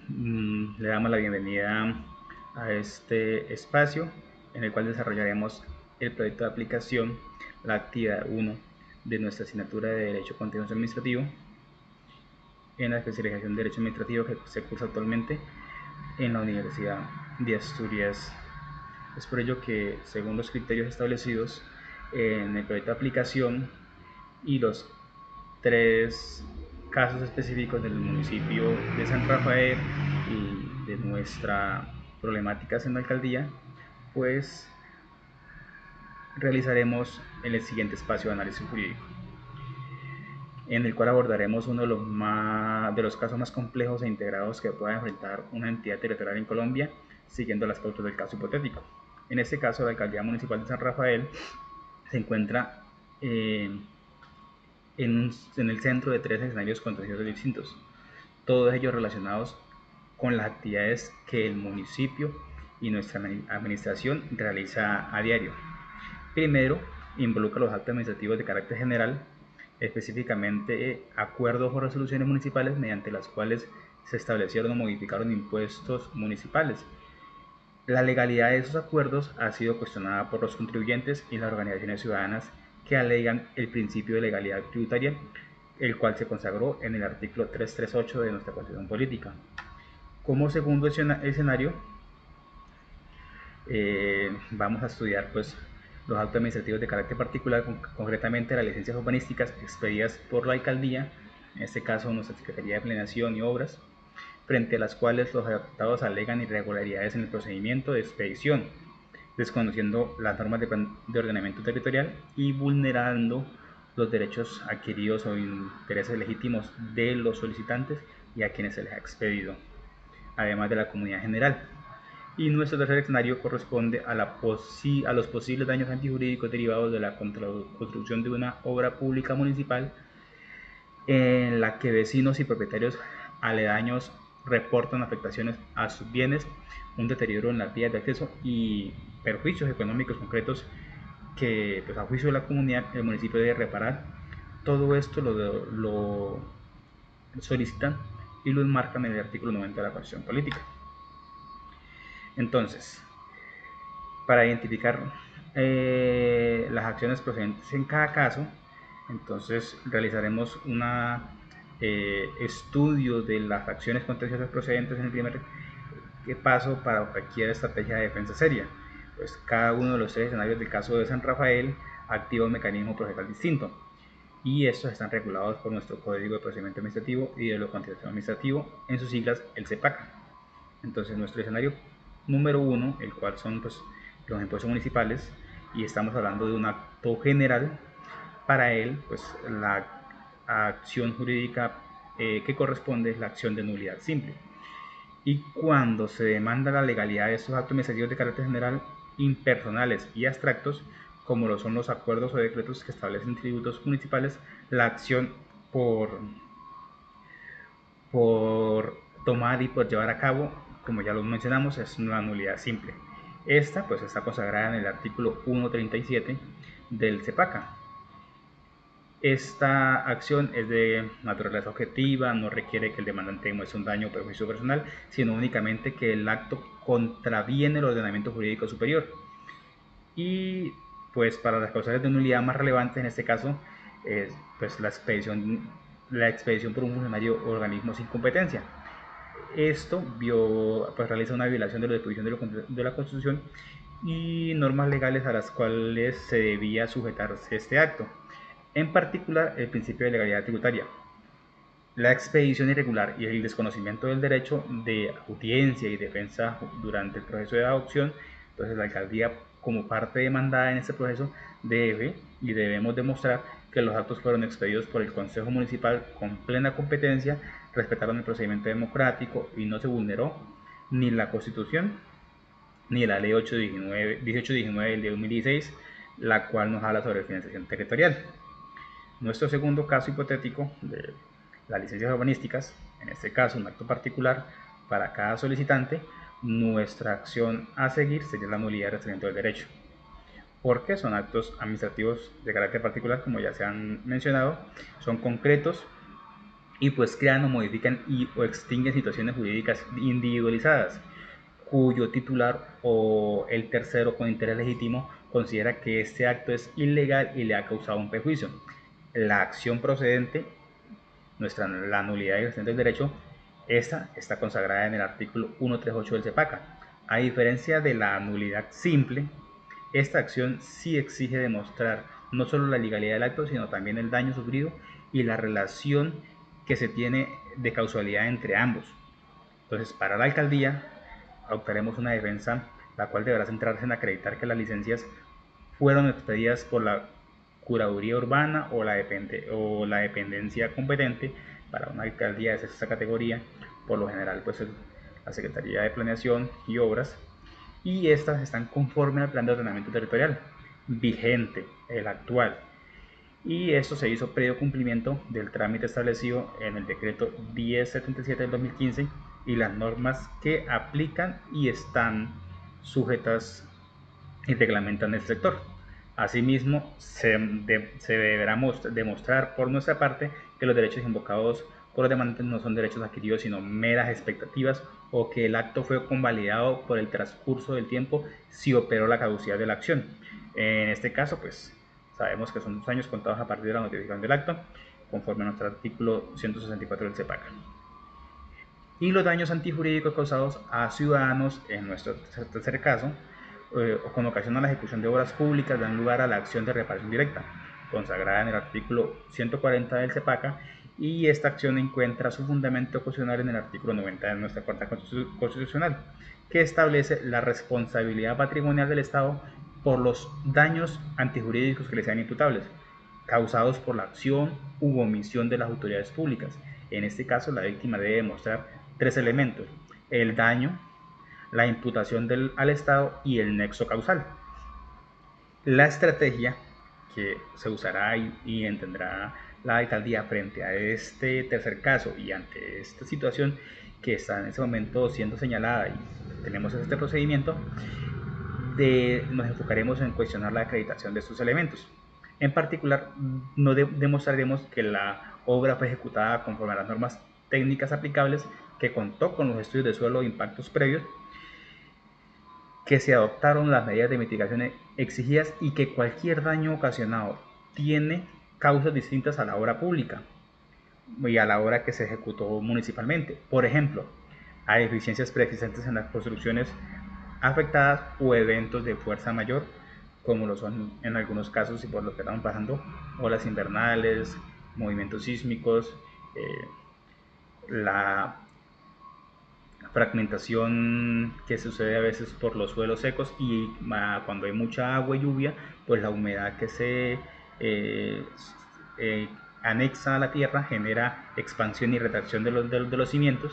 Le damos la bienvenida a este espacio en el cual desarrollaremos el proyecto de aplicación, la actividad 1 de nuestra asignatura de Derecho Contencioso Administrativo en la especialización de Derecho Administrativo que se cursa actualmente en la Universidad de Asturias. Es por ello que, según los criterios establecidos en el proyecto de aplicación y los tres casos específicos del municipio de San Rafael y de nuestra problemática en la alcaldía, pues realizaremos en el siguiente espacio de análisis jurídico, en el cual abordaremos uno de los casos más complejos e integrados que pueda enfrentar una entidad territorial en Colombia, siguiendo las pautas del caso hipotético. En este caso, la alcaldía municipal de San Rafael se encuentra en el centro de tres escenarios contenciosos distintos, todos ellos relacionados con las actividades que el municipio y nuestra administración realiza a diario. Primero, involucra los actos administrativos de carácter general, específicamente acuerdos o resoluciones municipales mediante las cuales se establecieron o modificaron impuestos municipales. La legalidad de esos acuerdos ha sido cuestionada por los contribuyentes y las organizaciones ciudadanas que alegan el principio de legalidad tributaria, el cual se consagró en el artículo 338 de nuestra Constitución Política. Como segundo escenario, vamos a estudiar pues, los actos administrativos de carácter particular, concretamente las licencias urbanísticas expedidas por la alcaldía, en este caso nuestra Secretaría de Planeación y Obras, frente a las cuales los afectados alegan irregularidades en el procedimiento de expedición, desconociendo las normas de ordenamiento territorial y vulnerando los derechos adquiridos o intereses legítimos de los solicitantes y a quienes se les ha expedido, además de la comunidad general. Y nuestro tercer escenario corresponde a los posibles daños antijurídicos derivados de la construcción de una obra pública municipal en la que vecinos y propietarios aledaños reportan afectaciones a sus bienes, un deterioro en las vías de acceso y perjuicios económicos concretos que, pues, a juicio de la comunidad, el municipio debe reparar. Todo esto lo solicitan y lo enmarcan en el artículo 90 de la Constitución Política. Entonces, para identificar las acciones procedentes en cada caso, entonces realizaremos un estudio de las acciones contenciosas procedentes en el primer paso para cualquier estrategia de defensa seria. Pues cada uno de los tres escenarios del caso de San Rafael activa un mecanismo procesal distinto y estos están regulados por nuestro Código de Procedimiento Administrativo y de lo Contencioso Administrativo, en sus siglas el CEPACA. Entonces nuestro escenario número uno, el cual son pues, los impuestos municipales, y estamos hablando de un acto general. Para él, pues la acción jurídica que corresponde es la acción de nulidad simple. Y cuando se demanda la legalidad de estos actos administrativos de carácter general, impersonales y abstractos, como lo son los acuerdos o decretos que establecen tributos municipales, la acción por tomar y por llevar a cabo, como ya lo mencionamos, es una nulidad simple. Esta pues está consagrada en el artículo 137 del CEPACA. Esta acción es de naturaleza objetiva, no requiere que el demandante demuestre un daño o perjuicio personal, sino únicamente que el acto contraviene el ordenamiento jurídico superior. Y pues para las causales de nulidad más relevantes en este caso es pues la expedición por un funcionario o organismo sin competencia. Esto pues, realiza una violación de la disposición de la Constitución y normas legales a las cuales se debía sujetarse este acto, en particular el principio de legalidad tributaria. La expedición irregular y el desconocimiento del derecho de audiencia y defensa durante el proceso de adopción, entonces la alcaldía, como parte demandada en este proceso, debemos demostrar que los actos fueron expedidos por el Consejo Municipal con plena competencia, respetaron el procedimiento democrático y no se vulneró ni la Constitución ni la Ley 1819 del 2016, la cual nos habla sobre financiación territorial. Nuestro segundo caso hipotético de las licencias urbanísticas, en este caso un acto particular para cada solicitante, nuestra acción a seguir sería la nulidad de restricción del derecho, porque son actos administrativos de carácter particular, como ya se han mencionado, son concretos y pues crean o modifican o extinguen situaciones jurídicas individualizadas, cuyo titular o el tercero con interés legítimo considera que este acto es ilegal y le ha causado un perjuicio. La acción procedente, la nulidad existente del derecho, esta está consagrada en el artículo 138 del CEPACA. A diferencia de la nulidad simple, esta acción sí exige demostrar no solo la legalidad del acto, sino también el daño sufrido y la relación que se tiene de causalidad entre ambos. Entonces, para la alcaldía, optaremos una defensa la cual deberá centrarse en acreditar que las licencias fueron expedidas por la curaduría urbana o la dependencia competente. Para una alcaldía de sexta categoría, por lo general pues la Secretaría de Planeación y Obras, y estas están conforme al plan de ordenamiento territorial vigente, el actual, y esto se hizo previo cumplimiento del trámite establecido en el decreto 1077 del 2015 y las normas que aplican y están sujetas y reglamentan el sector. Asimismo, se deberá demostrar por nuestra parte que los derechos invocados por los demandantes no son derechos adquiridos sino meras expectativas, o que el acto fue convalidado por el transcurso del tiempo si operó la caducidad de la acción. En este caso, pues sabemos que son 2 años contados a partir de la notificación del acto, conforme a nuestro artículo 164 del CEPAC. Y los daños antijurídicos causados a ciudadanos, en nuestro tercer caso, con ocasión a la ejecución de obras públicas, dan lugar a la acción de reparación directa, consagrada en el artículo 140 del CEPACA, y esta acción encuentra su fundamento constitucional en el artículo 90 de nuestra Carta Constitucional, que establece la responsabilidad patrimonial del Estado por los daños antijurídicos que le sean imputables, causados por la acción u omisión de las autoridades públicas. En este caso, la víctima debe demostrar 3 elementos: el daño, la imputación al Estado y el nexo causal. La estrategia que se usará y entenderá la alcaldía frente a este tercer caso y ante esta situación que está en ese momento siendo señalada y tenemos este procedimiento, nos enfocaremos en cuestionar la acreditación de estos elementos. En particular, no demostraremos que la obra fue ejecutada conforme a las normas técnicas aplicables, que contó con los estudios de suelo e impactos previos, que se adoptaron las medidas de mitigación exigidas y que cualquier daño ocasionado tiene causas distintas a la obra pública y a la obra que se ejecutó municipalmente. Por ejemplo, hay deficiencias preexistentes en las construcciones afectadas o eventos de fuerza mayor, como lo son en algunos casos y por lo que estamos pasando, olas invernales, movimientos sísmicos, la fragmentación que sucede a veces por los suelos secos, y cuando hay mucha agua y lluvia, pues la humedad que se anexa a la tierra genera expansión y retracción de los cimientos.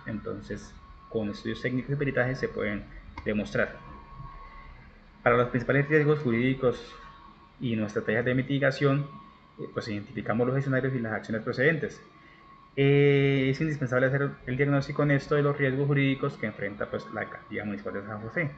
Entonces, con estudios técnicos y peritajes se pueden demostrar. Para los principales riesgos jurídicos y nuestras estrategias de mitigación, pues identificamos los escenarios y las acciones procedentes. Es indispensable hacer el diagnóstico honesto de los riesgos jurídicos que enfrenta pues, la alcaldía municipal de San José.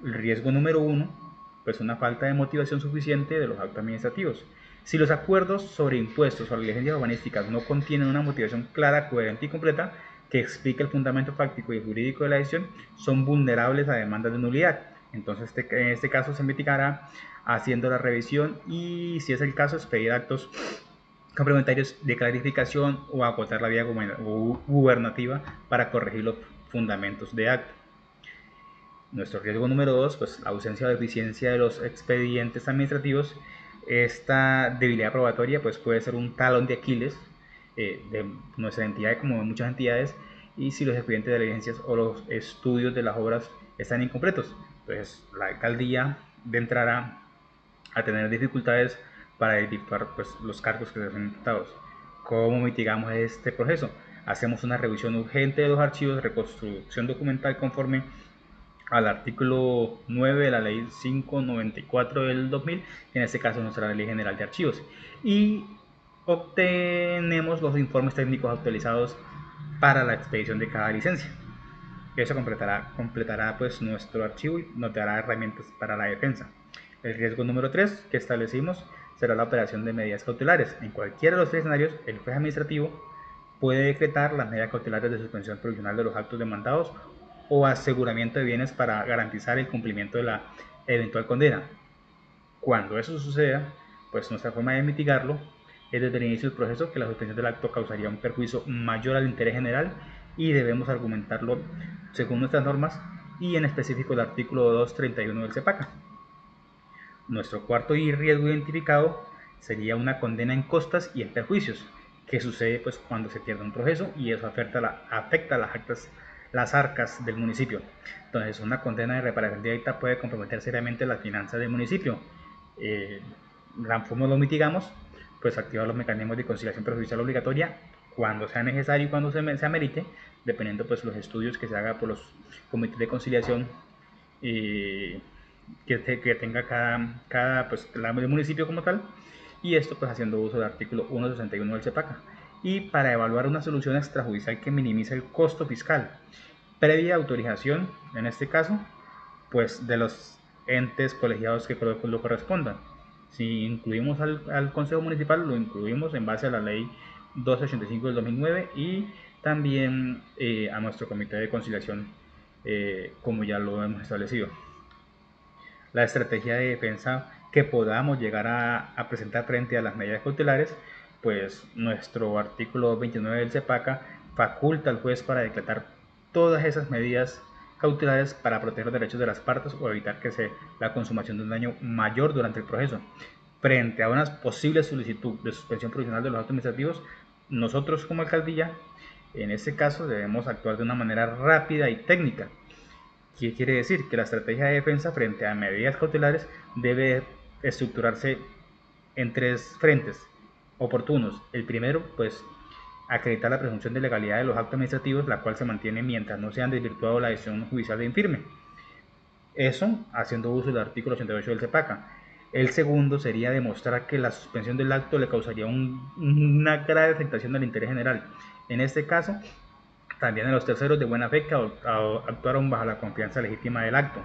El riesgo número 1, pues una falta de motivación suficiente de los actos administrativos. Si los acuerdos sobre impuestos o las licencias urbanísticas no contienen una motivación clara, coherente y completa que explique el fundamento fáctico y jurídico de la decisión, son vulnerables a demandas de nulidad. Entonces, en este caso se mitigará haciendo la revisión y, si es el caso, expedir actos complementarios de clarificación o acotar la vía gubernativa para corregir los fundamentos de acto. Nuestro riesgo número 2, pues la ausencia o deficiencia de los expedientes administrativos. Esta debilidad probatoria pues puede ser un talón de Aquiles de nuestra entidad, como de muchas entidades, y si los expedientes de licencias o los estudios de las obras están incompletos, pues la alcaldía entrará a tener dificultades para efectuar pues, los cargos que se son imputados. ¿Cómo mitigamos este proceso? Hacemos una revisión urgente de los archivos, reconstrucción documental conforme al artículo 9 de la ley 594 del 2000, en este caso nuestra ley general de archivos, y obtenemos los informes técnicos actualizados para la expedición de cada licencia. Eso completará pues, nuestro archivo y nos dará herramientas para la defensa. El riesgo número 3 que establecimos será la operación de medidas cautelares. En cualquiera de los 3 escenarios, el juez administrativo puede decretar las medidas cautelares de suspensión provisional de los actos demandados o aseguramiento de bienes para garantizar el cumplimiento de la eventual condena. Cuando eso suceda, pues nuestra forma de mitigarlo es desde el inicio del proceso que la suspensión del acto causaría un perjuicio mayor al interés general y debemos argumentarlo según nuestras normas y en específico el artículo 231 del CEPACA. Nuestro cuarto riesgo identificado sería una condena en costas y en perjuicios, que sucede pues cuando se pierde un proceso y eso afecta las arcas del municipio. Entonces una condena de reparación directa puede comprometer seriamente las finanzas del municipio. ¿Cómo lo mitigamos? Pues activar los mecanismos de conciliación perjudicial obligatoria cuando sea necesario y cuando se amerite, dependiendo pues los estudios que se haga por los comités de conciliación que tenga cada pues, el municipio como tal, y esto pues haciendo uso del artículo 161 del CEPACA. Y para evaluar una solución extrajudicial que minimice el costo fiscal, previa autorización, en este caso, pues de los entes colegiados que lo correspondan. Si incluimos al Consejo Municipal, lo incluimos en base a la ley 285 del 2009 y también a nuestro comité de conciliación, como ya lo hemos establecido. La estrategia de defensa que podamos llegar a presentar frente a las medidas cautelares, pues nuestro artículo 29 del CEPACA faculta al juez para decretar todas esas medidas cautelares para proteger los derechos de las partes o evitar que la consumación de un daño mayor durante el proceso. Frente a una posible solicitud de suspensión provisional de los actos administrativos, nosotros como alcaldía, en este caso, debemos actuar de una manera rápida y técnica. ¿Qué quiere decir? Que la estrategia de defensa frente a medidas cautelares debe estructurarse en tres frentes oportunos. El primero, pues, acreditar la presunción de legalidad de los actos administrativos, la cual se mantiene mientras no se han desvirtuado la decisión judicial de infirme. Eso haciendo uso del artículo 88 del CEPACA. El segundo sería demostrar que la suspensión del acto le causaría una grave afectación al interés general. En este caso, también a los terceros de buena fe que actuaron bajo la confianza legítima del acto.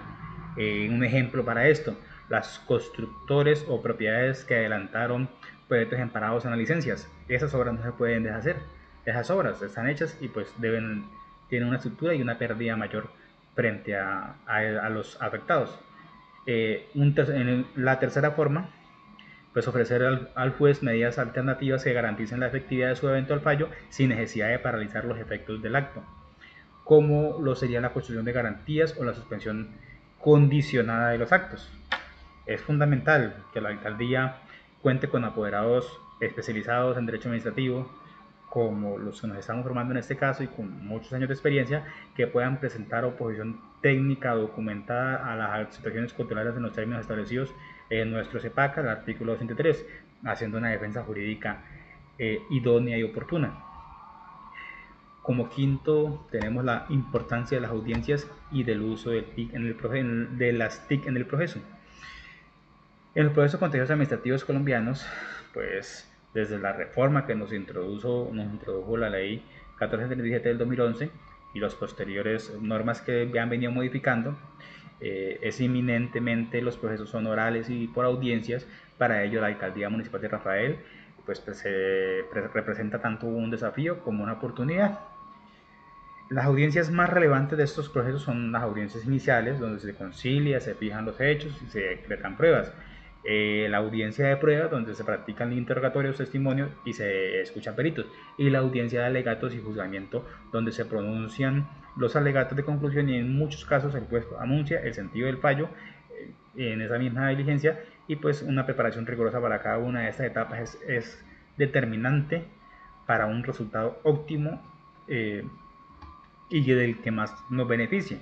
Un ejemplo para esto, las constructores o propiedades que adelantaron proyectos amparados en las licencias. Esas obras no se pueden deshacer. Esas obras están hechas y pues tienen una estructura y una pérdida mayor frente a los afectados. La tercera forma, pues ofrecer al juez medidas alternativas que garanticen la efectividad de su eventual fallo sin necesidad de paralizar los efectos del acto, como lo sería la construcción de garantías o la suspensión condicionada de los actos. Es fundamental que la alcaldía cuente con apoderados especializados en derecho administrativo, como los que nos estamos formando en este caso y con muchos años de experiencia, que puedan presentar oposición técnica documentada a las situaciones cautelares en los términos establecidos en nuestro CEPACA, el artículo 203, haciendo una defensa jurídica idónea y oportuna. Como quinto, tenemos la importancia de las audiencias y del uso del TIC de las TIC en el proceso. En los procesos contenciosos administrativos colombianos, pues desde la reforma que nos introdujo la ley 1437 del 2011 y las posteriores normas que han venido modificando, es inminentemente los procesos son orales y por audiencias. Para ello la alcaldía municipal de Rafael pues representa tanto un desafío como una oportunidad. Las audiencias más relevantes de estos procesos son las audiencias iniciales, donde se concilia, se fijan los hechos y se decretan pruebas. La audiencia de pruebas, donde se practican interrogatorios, testimonios y se escuchan peritos. Y la audiencia de alegatos y juzgamiento, donde se pronuncian los alegatos de conclusión y en muchos casos el juez anuncia el sentido del fallo en esa misma diligencia, y pues una preparación rigurosa para cada una de estas etapas es determinante para un resultado óptimo y del que más nos beneficie.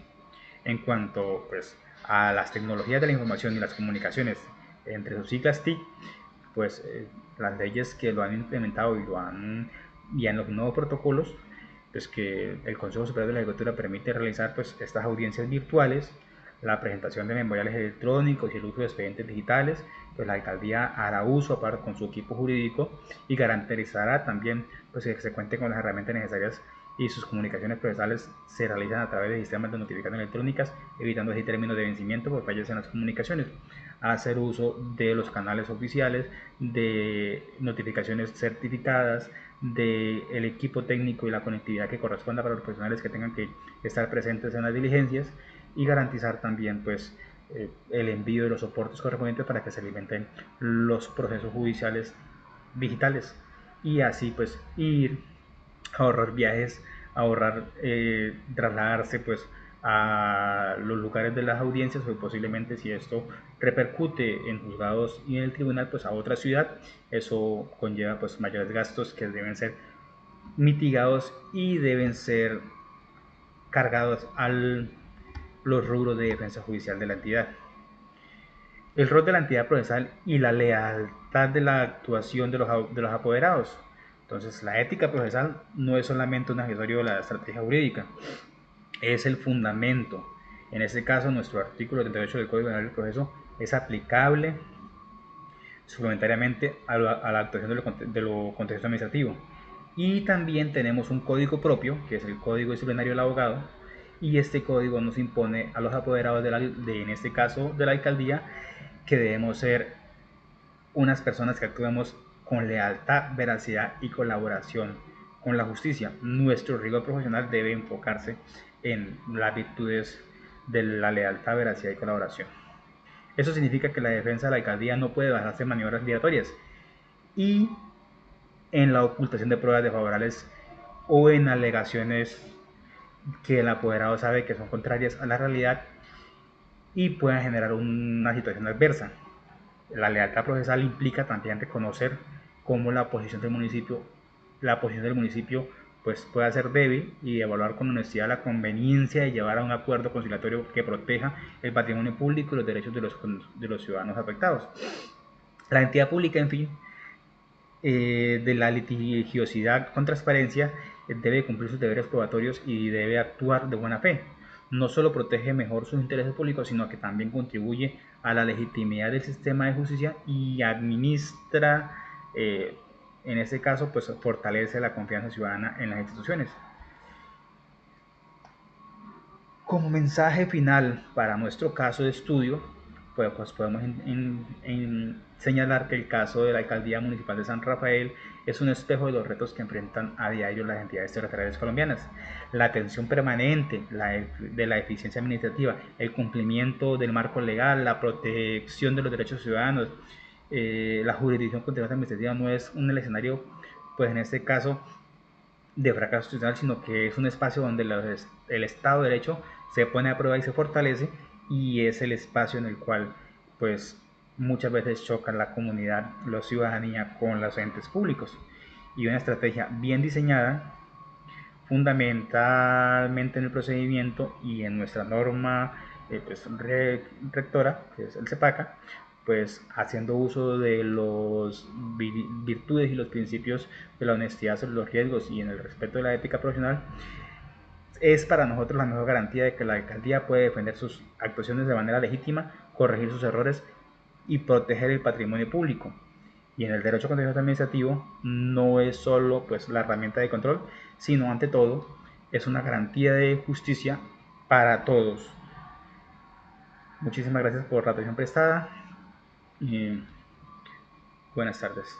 En cuanto pues, a las tecnologías de la información y las comunicaciones, entre sus siglas TIC, pues las leyes que lo han implementado y en los nuevos protocolos, pues que el Consejo Superior de la Judicatura permite realizar pues estas audiencias virtuales, la presentación de memoriales electrónicos y el uso de expedientes digitales, pues la alcaldía hará uso aparte con su equipo jurídico y garantizará también pues que se cuente con las herramientas necesarias y sus comunicaciones procesales se realizan a través de sistemas de notificación electrónicas, evitando así términos de vencimiento por fallas en las comunicaciones. Hacer uso de los canales oficiales, de notificaciones certificadas, del equipo técnico y la conectividad que corresponda para los profesionales que tengan que estar presentes en las diligencias, y garantizar también pues el envío de los soportes correspondientes para que se alimenten los procesos judiciales digitales, y así pues ir ahorrar viajes, ahorrar trasladarse pues a los lugares de las audiencias, o posiblemente si esto repercute en juzgados y en el tribunal pues a otra ciudad. Eso conlleva pues mayores gastos que deben ser mitigados y deben ser cargados a los rubros de defensa judicial de la entidad. El rol de la entidad procesal y la lealtad de la actuación de los apoderados. Entonces, la ética procesal no es solamente un accesorio de la estrategia jurídica, es el fundamento. En este caso, nuestro artículo 38 del Código Penal del Proceso es aplicable suplementariamente a la actuación de lo contexto administrativo. Y también tenemos un código propio, que es el Código Disciplinario del Abogado, y este código nos impone a los apoderados en este caso de la alcaldía, que debemos ser unas personas que actuemos con lealtad, veracidad y colaboración con la justicia. Nuestro rigor profesional debe enfocarse en las virtudes de la lealtad, veracidad y colaboración. Eso significa que la defensa de la alcaldía no puede basarse en maniobras dilatorias y en la ocultación de pruebas desfavorables o en alegaciones que el apoderado sabe que son contrarias a la realidad y puedan generar una situación adversa. La lealtad procesal implica también reconocer cómo la posición del municipio pues puede ser débil, y evaluar con honestidad la conveniencia de llevar a un acuerdo conciliatorio que proteja el patrimonio público y los derechos de los ciudadanos afectados. La entidad pública, en fin, de la litigiosidad con transparencia, debe cumplir sus deberes probatorios y debe actuar de buena fe. No solo protege mejor sus intereses públicos, sino que también contribuye a la legitimidad del sistema de justicia y administra, en este caso, pues fortalece la confianza ciudadana en las instituciones. Como mensaje final para nuestro caso de estudio, pues podemos señalar que el caso de la Alcaldía Municipal de San Rafael es un espejo de los retos que enfrentan a diario las entidades territoriales colombianas. La atención permanente de la eficiencia administrativa, el cumplimiento del marco legal, la protección de los derechos ciudadanos, la jurisdicción continental administrativa no es un escenario, pues en este caso, de fracaso institucional, sino que es un espacio donde el Estado de Derecho se pone a prueba y se fortalece, y es el espacio en el cual pues muchas veces choca la comunidad, la ciudadanía con los entes públicos. Y una estrategia bien diseñada, fundamentalmente en el procedimiento y en nuestra norma pues, rectora, que es el CEPACA, pues haciendo uso de las virtudes y los principios de la honestidad sobre los riesgos y en el respeto de la ética profesional, es para nosotros la mejor garantía de que la alcaldía puede defender sus actuaciones de manera legítima, corregir sus errores y proteger el patrimonio público. Y en el derecho contencioso administrativo no es solo pues, la herramienta de control, sino ante todo es una garantía de justicia para todos. Muchísimas gracias por la atención prestada y buenas tardes.